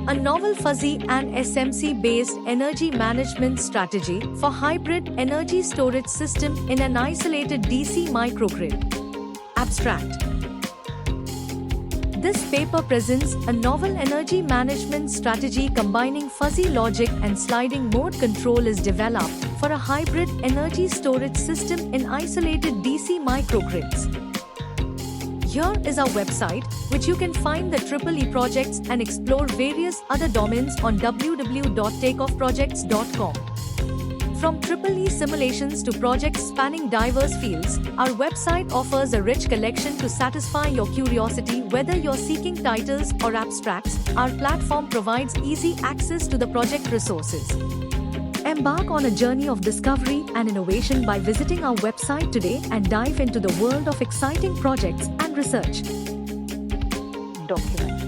a novel Fuzzy-SMC-based energy management strategy for hybrid energy storage system in an isolated DC microgrid. Abstract. This paper presents a novel energy management strategy combining fuzzy logic and sliding mode control is developed for a hybrid energy storage system in isolated DC microgrids. Here is our website, which you can find the 𝗙𝗍 projects and explore various other domains on www.takeoffprojects.com. From 𝗙𝗍 simulations to projects spanning diverse fields, our website offers a rich collection to satisfy your curiosity. Whether you're seeking titles or abstracts, our platform provides easy access to the project resources. Embark on a journey of discovery and innovation by visiting our website today and dive into the world of exciting projects and research. Document.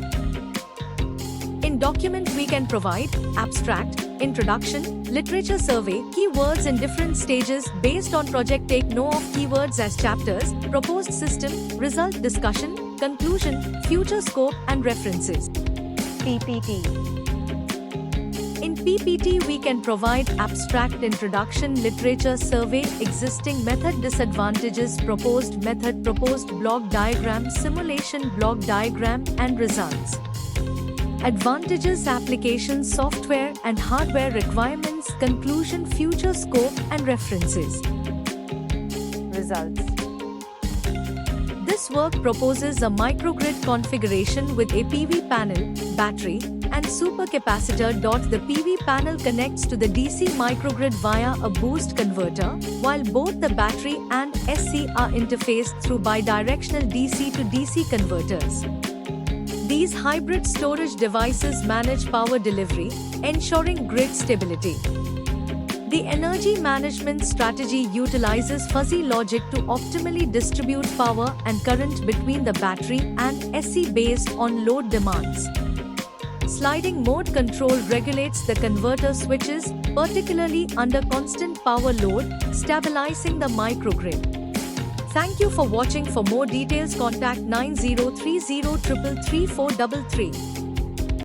In document, we can provide abstract, introduction, literature survey, keywords in different stages based on project. Take note of keywords as chapters, proposed system, result discussion, conclusion, future scope, and references. PPT. In PPT, we can provide abstract introduction, literature survey, existing method, disadvantages, proposed method, proposed block diagram, simulation block diagram, and results. Advantages, applications, software and hardware requirements, conclusion, future scope, and references. Results. This work proposes a microgrid configuration with a PV panel, battery, and supercapacitor. The PV panel connects to the DC microgrid via a boost converter, while both the battery and SC are interfaced through bidirectional DC to DC converters. These hybrid storage devices manage power delivery, ensuring grid stability. The energy management strategy utilizes fuzzy logic to optimally distribute power and current between the battery and SC based on load demands. Sliding mode control regulates the converter switches, particularly under constant power load, stabilizing the microgrid. Thank you for watching. For more details, contact 9030 333 433.